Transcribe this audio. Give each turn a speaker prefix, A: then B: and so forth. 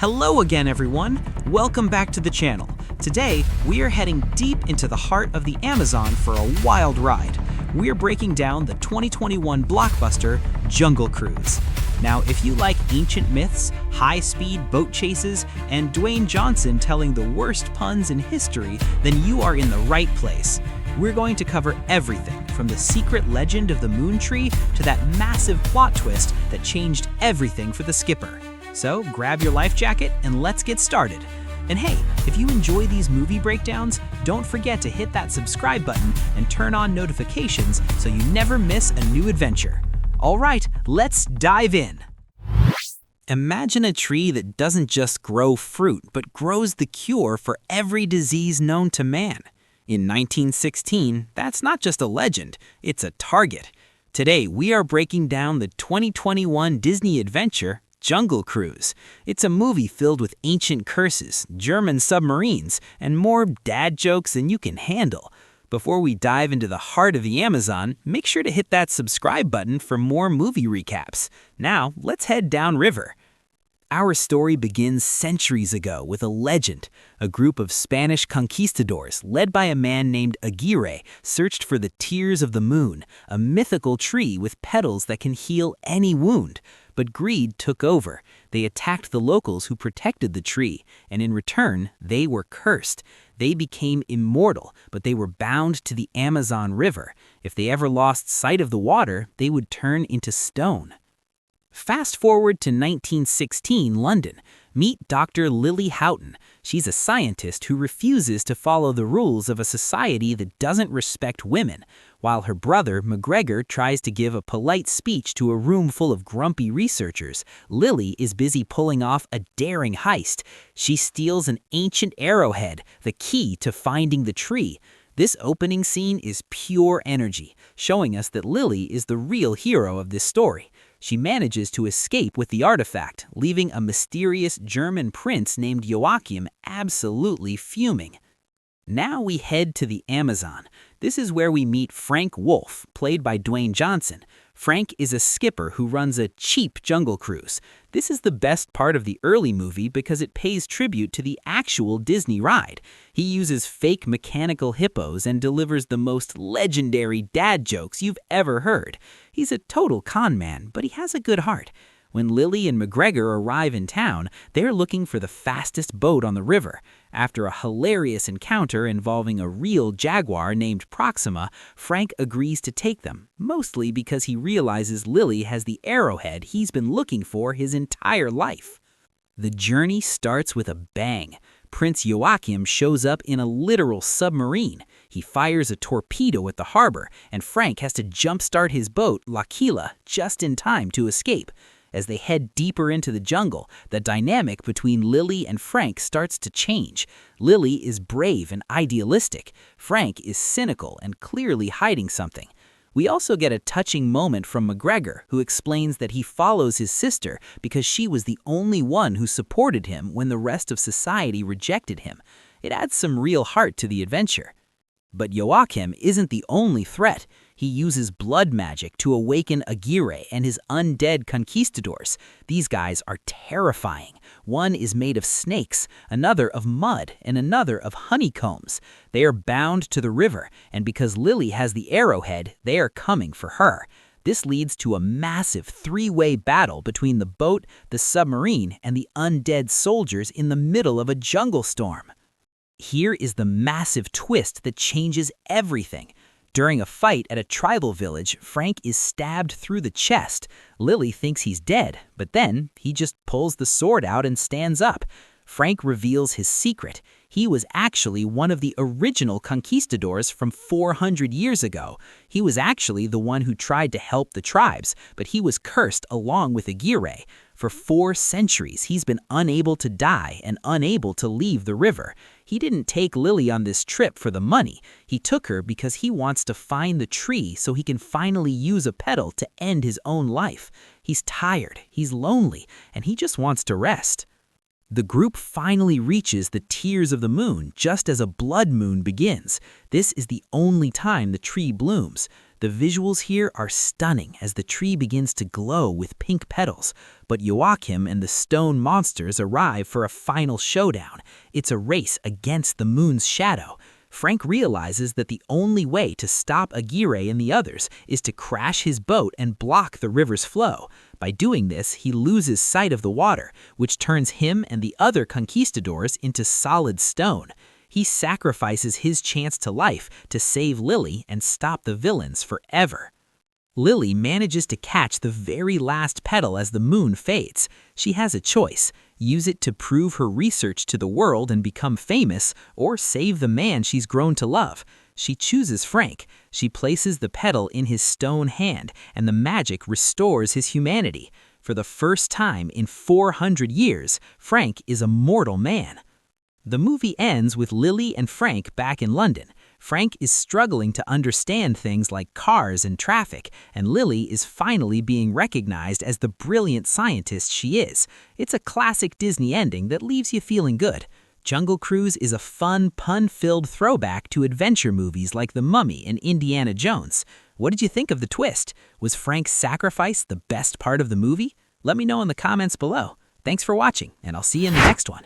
A: Hello again, everyone. Welcome back to the channel. Today, we are heading deep into the heart of the Amazon for a wild ride. We're breaking down the 2021 blockbuster, Jungle Cruise. Now, if you like ancient myths, high-speed boat chases, and Dwayne Johnson telling the worst puns in history, then you are in the right place. We're going to cover everything from the secret legend of the moon tree to that massive plot twist that changed everything for the skipper. So grab your life jacket and let's get started. And hey, if you enjoy these movie breakdowns, don't forget to hit that subscribe button and turn on notifications so you never miss a new adventure. All right, let's dive in. Imagine a tree that doesn't just grow fruit, but grows the cure for every disease known to man. In 1916, that's not just a legend, it's a target. Today, we are breaking down the 2021 Disney adventure, Jungle Cruise. It's a movie filled with ancient curses, German submarines, and more dad jokes than you can handle. Before we dive into the heart of the Amazon, make sure to hit that subscribe button for more movie recaps. Now, let's head downriver. Our story begins centuries ago with a legend. A group of Spanish conquistadors, led by a man named Aguirre, searched for the tears of the moon, a mythical tree with petals that can heal any wound. But greed took over. They attacked the locals who protected the tree, and in return, they were cursed. They became immortal, but they were bound to the Amazon River. If they ever lost sight of the water, they would turn into stone. Fast forward to 1916 London. Meet Dr. Lily Houghton. She's a scientist who refuses to follow the rules of a society that doesn't respect women. While her brother, McGregor, tries to give a polite speech to a room full of grumpy researchers, Lily is busy pulling off a daring heist. She steals an ancient arrowhead, the key to finding the tree. This opening scene is pure energy, showing us that Lily is the real hero of this story. She manages to escape with the artifact, leaving a mysterious German prince named Joachim absolutely fuming. Now we head to the Amazon. This is where we meet Frank Wolff, played by Dwayne Johnson. Frank is a skipper who runs a cheap jungle cruise. This is the best part of the early movie because it pays tribute to the actual Disney ride. He uses fake mechanical hippos and delivers the most legendary dad jokes you've ever heard. He's a total con man, but he has a good heart. When Lily and McGregor arrive in town, they're looking for the fastest boat on the river. After a hilarious encounter involving a real jaguar named Proxima, Frank agrees to take them, mostly because he realizes Lily has the arrowhead he's been looking for his entire life. The journey starts with a bang. Prince Joachim shows up in a literal submarine. He fires a torpedo at the harbor, and Frank has to jumpstart his boat, L'Aquila, just in time to escape. As they head deeper into the jungle, the dynamic between Lily and Frank starts to change. Lily is brave and idealistic. Frank is cynical and clearly hiding something. We also get a touching moment from McGregor, who explains that he follows his sister because she was the only one who supported him when the rest of society rejected him. It adds some real heart to the adventure. But Joachim isn't the only threat. He uses blood magic to awaken Aguirre and his undead conquistadors. These guys are terrifying. One is made of snakes, another of mud, and another of honeycombs. They are bound to the river, and because Lily has the arrowhead, they are coming for her. This leads to a massive three-way battle between the boat, the submarine, and the undead soldiers in the middle of a jungle storm. Here is the massive twist that changes everything. During a fight at a tribal village, Frank is stabbed through the chest. Lily thinks he's dead, but then he just pulls the sword out and stands up. Frank reveals his secret. He was actually one of the original conquistadors from 400 years ago. He was actually the one who tried to help the tribes, but he was cursed along with Aguirre. For 4 centuries, he's been unable to die and unable to leave the river. He didn't take Lily on this trip for the money. He took her because he wants to find the tree so he can finally use a petal to end his own life. He's tired, he's lonely, and he just wants to rest. The group finally reaches the tears of the moon just as a blood moon begins. This is the only time the tree blooms. The visuals here are stunning as the tree begins to glow with pink petals, but Joachim and the stone monsters arrive for a final showdown. It's a race against the moon's shadow. Frank realizes that the only way to stop Aguirre and the others is to crash his boat and block the river's flow. By doing this, he loses sight of the water, which turns him and the other conquistadors into solid stone. He sacrifices his chance to life to save Lily and stop the villains forever. Lily manages to catch the very last petal as the moon fades. She has a choice: use it to prove her research to the world and become famous, or save the man she's grown to love. She chooses Frank. She places the petal in his stone hand, and the magic restores his humanity. For the first time in 400 years, Frank is a mortal man. The movie ends with Lily and Frank back in London. Frank is struggling to understand things like cars and traffic, and Lily is finally being recognized as the brilliant scientist she is. It's a classic Disney ending that leaves you feeling good. Jungle Cruise is a fun, pun-filled throwback to adventure movies like The Mummy and Indiana Jones. What did you think of the twist? Was Frank's sacrifice the best part of the movie? Let me know in the comments below. Thanks for watching, and I'll see you in the next one.